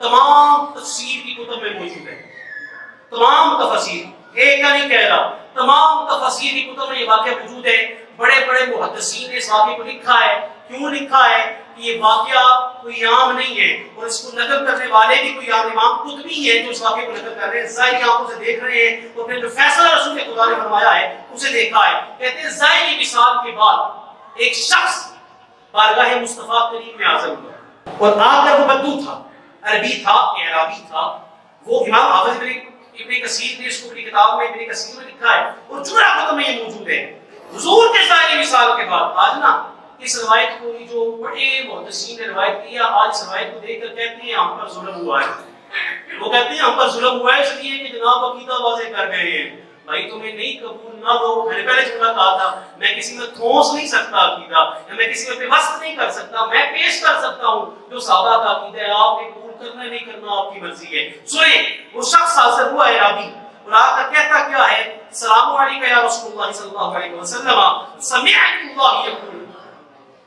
تمام تفسیر کی کتب میں موجود ہے، تمام تفاسیر، ایک کا نہیں کہہ رہا، تمام تفاسیر کی کتب میں یہ واقعہ موجود ہے۔ بڑے بڑے محدثین نے اس واقعے کو لکھا ہے۔ کیوں لکھا ہے؟ کہ یہ واقعہ کوئی عام نہیں ہے، اور اس کو نقل کرنے والے بھی کوئی عام امام قطبی ہیں جو اس واقعے کو نقل کر رہے ہیں، ظاہری آنکھوں سے دیکھ رہے ہیں، اور پھر جو فیصلہ رسول خدا نے فرمایا ہے اسے دیکھا ہے۔ کہتے ہیں ظاہری مثال کے بعد ایک شخص بارگاہ مصطفیٰ کریم میں حاضر ہوا، اور آ کر وہ بدو تھا، عربی تھا، اعرابی تھا۔ وہ امام حافظ ابن کثیر نے اس کو اپنی کتاب میں ابن کثیر میں لکھا ہے، اور جملہ ختم میں یہ موجود ہے۔ حضور کے ظاہری مثال کے بعد آج نا اس روایت کو جو بڑے محدثین نے روایت کیا، آج اس روایت کو دیکھ کر کہتے ہیں ہم پر ظلم ہوا ہے۔ وہ کہتے ہیں ہم پر ظلم ہوا ہے اس لیے کہ جناب عقیدہ واضح کر گئے ہیں۔ بھائی تمہیں نہیں قبول نہ ہو، میں نے پہلے جملہ کہا تھا میں کسی میں تھوس نہیں سکتا عقیدہ، یا میں کسی میں پیوست نہیں کر سکتا، میں پیش کر سکتا ہوں جو صحابہ کا عقیدہ ہے، آپ نے قبول کرنا نہیں کرنا آپ کی مرضی ہے۔ سنیں، وہ شخص حاضر ہوا ہے عربی، اور آ کر کہتا کیا ہے؟ السلام علیکم یا رسول اللہ صلی اللہ علیہ وسلم، سمعت اللہ یقول،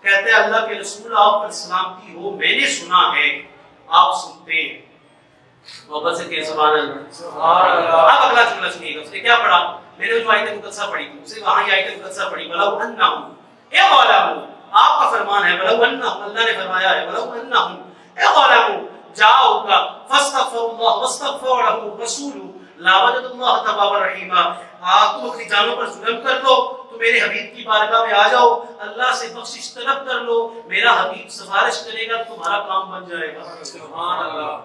کہتے ہیں اللہ کے رسول آپ پر سلامتی ہو، میں نے سنا ہے آپ سنتے ہیں۔ محبت سے کہ سبحان اللہ، سبحان اللہ۔ اب اگلا جملہ سنیے گا، اس نے کیا پڑھا؟ میں نے جو آیت مقدسہ پڑھی تھی اسے وہاں یہ آیت مقدسہ پڑھی، ولو انہم، اے غلام، آپ کا فرمان ہے ولو انہم، اللہ نے فرمایا ہے ولو انہم، اے غلام، جاؤ کا فاستغفر اللہ واستغفر له الرسول لاوجد اللہ توابا رحیما، تم اپنی جانوں پر ظلم کر دو تو میرے حبیب کی بارگاہ میں آ جاؤ، اللہ سے بخشش طلب کر لو، میرا حبیب سفارش کرے گا تو تمہارا کام بن جائے گا۔ سبحان اللہ،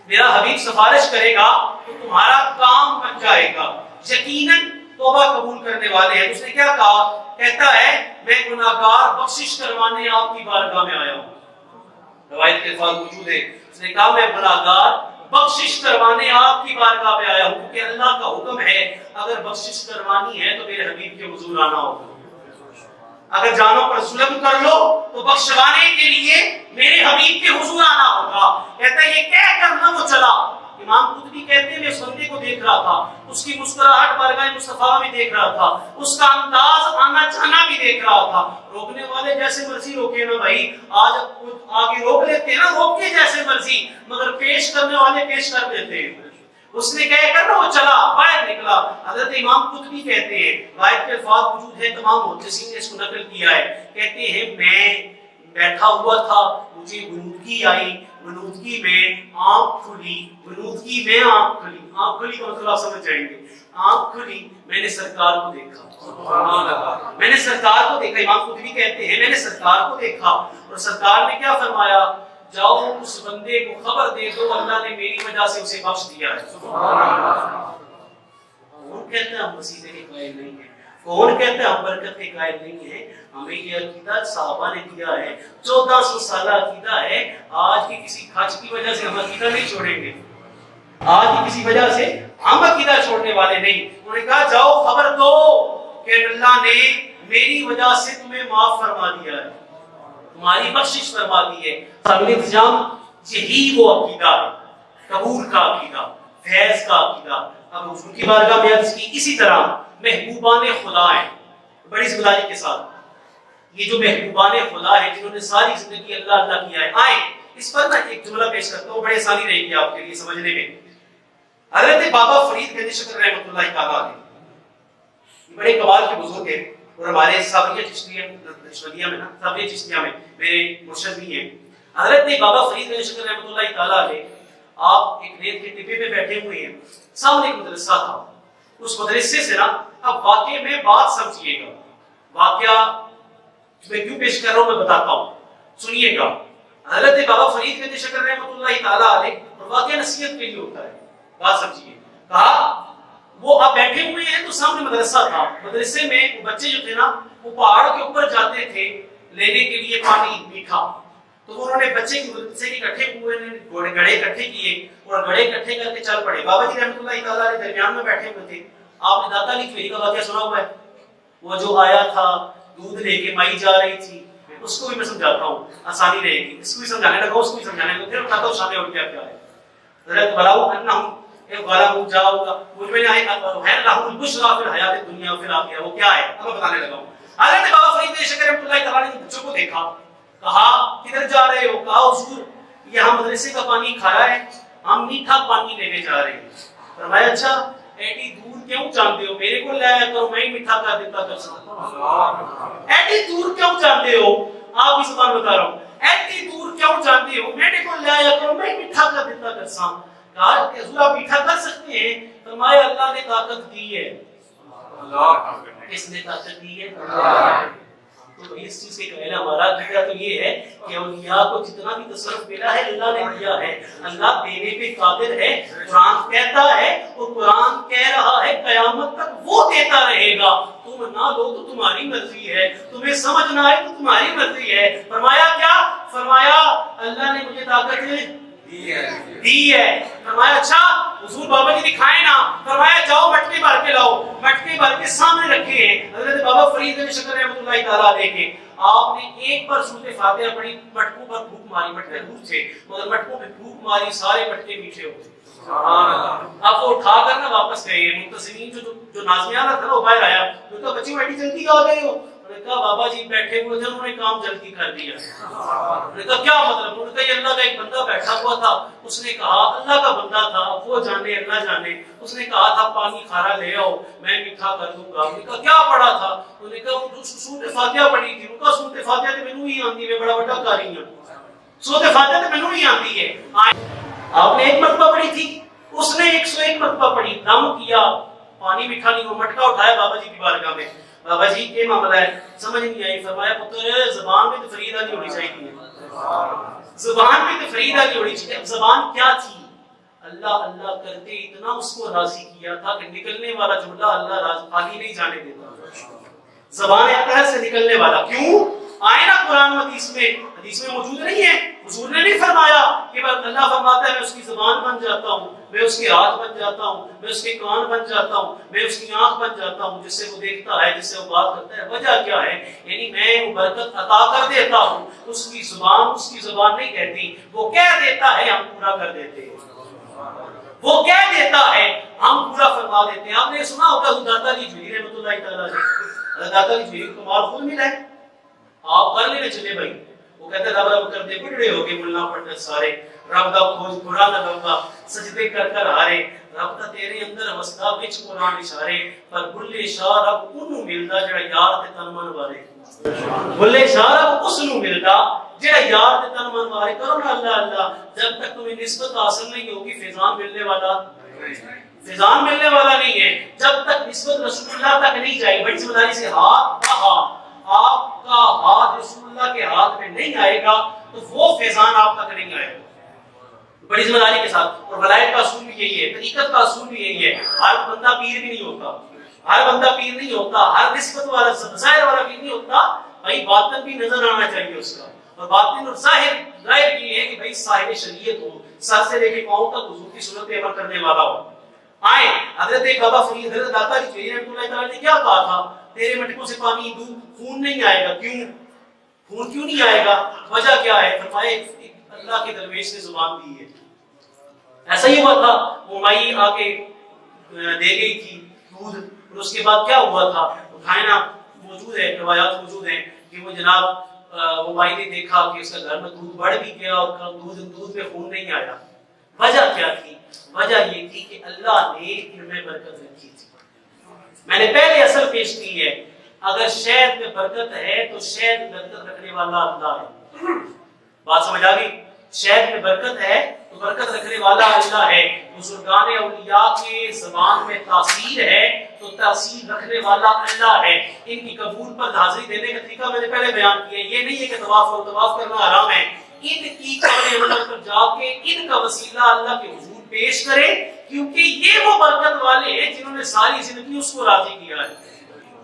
میرا حبیب سفارش کرے گا تو تمہارا کام بن جائے گا، یقیناً توبہ قبول کرنے والے ہیں۔ اس نے کیا کہا؟ کہتا ہے میں گناہگار بخشش کروانے آپ کی بارگاہ میں آیا ہوں، روایت کے الفاظ موجود ہے، اس نے کہا میں گناہگار بخشش کروانے آپ کی بارگاہ میں آیا ہوں، کیونکہ اللہ کا حکم ہے اگر بخشش کروانی ہے تو میرے حبیب کے حضور آنا ہوگا، اگر جانوں پر ظلم کر لو تو بخشوانے کے لیے میرے حبیب کے حضور آنا ہوگا۔ کہتا ہے یہ کہہ کر نہ وہ چلا، امام قطبی کہتے ہیں میں اس بندے کو دیکھ رہا تھا، اس کی مسکراہٹ بارگاہ مصطفیٰ میں دیکھ رہا تھا، اس کا انداز آنا جانا بھی دیکھ رہا تھا۔ روکنے والے جیسے مرضی روکے نا بھائی، آج آگے روک لیتے ہیں نا، روک کے جیسے مرضی، مگر پیش کرنے والے پیش کر دیتے ہیں۔ اس نے کہہ کر وہ چلا، باہر نکلا۔ حضرت امام قطبی کہتے ہیں، روایت کے الفاظ موجود ہیں، تمام محدثین نے اس کو نقل کیا ہے، کہتے ہیں میں بیٹھا ہوا تھا، مجھے غنودگی آئی، غنودگی میں آنکھ کھلی، غنودگی میں آنکھ کھلی، آنکھ کھلی کا مطلب آپ سمجھ جائیں گے، آنکھ کھلی، میں نے سرکار کو دیکھا، میں نے سرکار کو دیکھا۔ امام قطبی کہتے ہیں میں نے سرکار کو دیکھا، اور سرکار نے کیا فرمایا؟ جاؤ اس بندے کو خبر دے دو اللہ نے میری وجہ سے اسے بخش دیا ہے۔ کون کہتا ہے ہم وسیلے کے قائل نہیں ہیں؟ کون کہتا ہے ہم برکت کے قائل نہیں ہیں؟ ہمیں یہ عقیدہ صحابہ نے دیا ہے، 1400 سالہ عقیدہ ہے۔ آج کی کسی کھچ کی وجہ سے ہم عقیدہ نہیں چھوڑیں گے، آج کی کسی وجہ سے ہم عقیدہ چھوڑنے والے نہیں۔ انہوں نے کہا جاؤ خبر دو کہ اللہ نے میری وجہ سے تمہیں معاف فرما دیا ہے، تمہاری بخشش فرما دی ہے۔ انتظام یہی وہ عقیدہ ہے، قبول کا عقیدہ، فیض کا عقیدہ۔ اب حضور کی بارگاہ میں عرض کی، اسی طرح محبوبان خدا ہیں بڑی ذمہ داری کے ساتھ، یہ جو محبوبان خدا ہیں جنہوں نے ساری زندگی اللہ اللہ کیا ہے، آئے اس پر میں ایک جملہ پیش کرتا ہوں، بڑی آسانی رہے گی آپ کے لیے سمجھنے میں۔ حضرت بابا فرید گنج شکر رحمۃ اللہ تعالیٰ علیہ بڑے کمال کے بزرگ ہیں، اور ہمارے صابریہ چشتیہ میں نا، صابریہ چشتیہ میں میرے مرشد بھی ہیں۔ حضرت بابا فرید گنج شکر رحمۃ اللہ تعالیٰ علیہ آپ ایک ریت کے ٹپے پہ بیٹھے ہوئے ہیں، سامنے ایک مدرسہ تھا، اس مدرسے سے نا اب واقعے میں بات سمجھیے گا، واقعہ میں کیوں پیش کر رہا ہوں میں بتاتا ہوں، سنیے گا۔ حضرت بابا فرید گنج شکر رحمۃ اللہ تعالیٰ علیہ، اور واقعہ نصیحت کے لیے ہوتا ہے، بات سمجھیے۔ کہا وہ آپ بیٹھے ہوئے ہیں تو سامنے مدرسہ تھا، مدرسے میں وہ بچے جو تھے نا وہ پہاڑ کے اوپر جاتے تھے لینے کے لیے پانی میٹھا، تو انہوں نے بچے کی مدرسے کے اکٹھے ہوئے گڑھے اکٹھے کیے اور گڑھے اکٹھے کر کے چل پڑے۔ بابا جی رحمۃ اللہ تعالیٰ علیہ درمیان میں بیٹھے ہوئے تھے۔ آپ نے داتا علی فیری کا واقعہ سنا ہوا ہے، وہ جو آیا تھا دودھ لے کے مائی جا رہی تھی، اس کو بھی میں سمجھاتا ہوں آسانی رہے گی، اس کو بھی سمجھانے لگا اس کو بھی سمجھانے لگا، پھر بتاتا ہوں شامل ہو کیا کیا ہے۔ حضرت بلاؤ انہم غلام جاؤ کا مجھ میں ہے اللہ البشرا فی الحیات الدنیا فی الاخرہ، وہ کیا ہے اب میں بتانے لگا ہوں۔ حضرت بابا فرید شکر رحمۃ اللہ تعالیٰ نے بچوں کو دیکھا، کہا کدھر جا رہے ہو؟ کہا حضور یہاں مدرسے کا پانی کھایا ہے, ہم میٹھا پانی لینے جا رہے ہیں. فرمایا اچھا ایڈی دور کیوں جانتے ہو, میرے کو لایا کرو میں ہی میٹھا کر دیتا کر سکتا. ایڈی دور کیوں جانتے ہو, آپ کی زبان بتا رہا ہوں, ایڈی دور کیوں جانتے ہو, میرے کو لایا کرو میں ہی میٹھا کر دیتا کر سکتا. کہا کہ حضور آپ میٹھا کر سکتے ہیں. فرمایا اللہ نے طاقت دی ہے. کس نے طاقت دی ہے؟ تو اس چیز کے کہنا ہمارا عقیدہ تو یہ ہے کہ اولیاء کو جتنا بھی تصرف ملا ہے اللہ نے دیا ہے. اللہ دینے پہ قادر ہے. قرآن کہتا ہے اور قرآن کہہ رہا ہے قیامت تک وہ دیتا رہے گا. تم نہ دو تو تمہاری مرضی ہے, تمہیں سمجھ نہ آئے تو تمہاری مرضی ہے. فرمایا کیا؟ فرمایا اللہ نے مجھے طاقت دی ہے. فرمایا اچھا حضور بابا جی دکھائے نا. فرمایا جاؤ مٹکے بھر کے لاؤ. مٹکے بھر کے سامنے رکھے ہیں. حضرت بابا فرید علی شکر رحمۃ اللہ تعالیٰ علیہ کے آپ نے ایک بار سورۃ فاتحہ پڑھی, مٹکوں پر پھونک ماری. مٹکے دور تھے مگر مٹکوں پہ پھونک ماری, سارے مٹکے میٹھے ہو گئے. اب وہ اٹھا کر نا واپس گئے. منتظمین جو ناظمیان تھا نا وہ باہر آیا. ان کا بچے بیٹی جلدی آ گئے ہو. انہوں نے کہا بابا جی بیٹھے ہوئے تھے, انہوں نے کام جلدی کر دیا. انہوں نے کہا کیا مطلب؟ انہوں نے کہا یہ اللہ کا ایک بندہ بیٹھا ہوا تھا, اس نے کہا اللہ کا بندہ تھا, وہ جانے اللہ جانے, اس نے کہا تھا پانی کھارا لے آؤ میں میٹھا کر دوں گا. انہوں نے کہا کیا پڑھا تھا؟ انہوں نے کہا سورۃ فاتحہ پڑھی تھی. انہوں نے کہا سورۃ فاتحہ تو مینوں ہی آندی ہے, بڑا بڑا قاری ہوں. سورۃ فاتحہ تو مینوں ہی آندی ہے. آپ نے ایک مرتبہ پڑھی تھی, اس نے 101 مرتبہ پڑھی. دم کیا, پانی میٹھا نہیں ہوا. مٹکا اٹھایا بابا جی کی بارگاہ میں. بابا جی یہ معاملہ ہے, سمجھ نہیں آئی. فرمایا پتر زبان میں تو فرید علی ہونی چاہیے, زبان میں تو فرید علی ہونی چاہیے. زبان کیا تھی؟ اللہ اللہ کرتے اتنا اس کو راضی کیا تھا کہ نکلنے والا جملہ اللہ خالی نہیں جانے دیتا. زبان اطہر سے نکلنے والا. کیوں؟ آئے نا قرآن حدیث میں موجود نہیں ہے. حضور نے نہیں فرمایا کہ اللہ فرماتا ہے میں اس کی زبان بن جاتا ہوں, میں اس کے ہاتھ بن جاتا ہوں, میں اس کے کان بن جاتا ہوں, میں اس کی آنکھ بن جاتا ہوں جس سے وہ دیکھتا ہے, جس سے وہ بات کرتا ہے. وجہ کیا ہے؟ یعنی میں وہ برکت عطا کر دیتا ہوں. اس کی زبان نہیں کہتی, وہ کہہ دیتا ہے ہم پورا کر دیتے ہیں. وہ کہہ دیتا ہے ہم پورا فرما دیتے ہیں. آپ نے سنا ہوگا داتا علی جویری رحمۃ اللہ تعالیٰ علیہ, داتا علی جویری کو مال خود ملا ہے. آپ کر لینے چلے بھائی. وہ کہتے رب رب کر دے بڑھڑے ہو گئے ملنا پڑھنے سارے, رب دا کھوج برا نہ لگا, سجدے کر کر ہارے, رب دا تیرے اندر وسدا وچ قرآن اشارے, پر بلے شاہ رب انہوں ملدا جڑا یار تے تن من والے. بلے شاہ رب اس نوں ملدا جڑا یار تے تن من والے. کرو نا اللہ اللہ, جب تک تمہیں نسبت حاصل نہیں ہوگی فیضان ملنے والا نہیں ہے. جب تک نسبت رسول اللہ تک نہیں جائے, بڑی ذمہ داری سے ہاتھ ہاتھ آپ کا ہاتھ رسول اللہ کے ہاتھ میں نہیں آئے گا تو وہ فیضان آپ تک نہیں آئے گا. بڑی ذمہ داری کے ساتھ. اور ولایت کا اصول بھی یہی ہے, طریقت کا اصول بھی یہی ہے. ہر بندہ پیر بھی نہیں ہوتا, ہر نسبت والا ظاہر والا پیر نہیں ہوتا. بھائی باطن بھی نظر آنا چاہیے اس کا, اور باطن اور ظاہر یہ ہے کہ بھائی صاحب شریعت ہو, سر سے لے کے پاؤں تک حضور کی سنت پہ عمل کرنے والا ہو. آئے حضرت بابا فرید, حضرت داتا علی جویری رحمۃ اللہ تعالیٰ نے کیا کہا تھا؟ تیرے مٹکوں سے پانی دوں, خون نہیں آئے گا. خون کیوں نہیں آئے گا؟ وجہ کیا ہے؟ فرمائے اللہ کے درویش نے زبان دی ہے. ایسا ہی ہوا تھا, وہ مائی آ کے دے گئی تھی دودھ, اور اس کے بعد کیا ہوا تھا اٹھائے نا, موجود ہے روایات موجود ہیں کہ وہ جناب وہ مائی نے دیکھا کہ اس کا گھر میں دودھ بڑھ بھی گیا اور دودھ میں خون نہیں آیا. وجہ کیا تھی؟ وجہ یہ تھی کہ اللہ نے ان میں برکت رکھی تھی. میں نے پہلے اصل پیش کی ہے, اگر شہد میں برکت ہے تو شہد میں برکت رکھنے والا اللہ ہے. بات سمجھ آ گئی؟ شہد میں برکت ہے تو برکت رکھنے والا اللہ ہے. بزرگان اولیاء کے زبان میں تاثیر ہے تو تاثیر رکھنے والا اللہ ہے. ان کی قبول پر حاضری دینے کا طریقہ میں نے پہلے بیان کیا. یہ نہیں ہے کہ طواف کرنا حرام ہے. ان کی قبر عمل پر جا کے ان کا وسیلہ اللہ کے حضور پیش کرے, کیونکہ یہ وہ برکت والے ہیں جنہوں نے ساری زندگی اس کو راضی کیا ہے.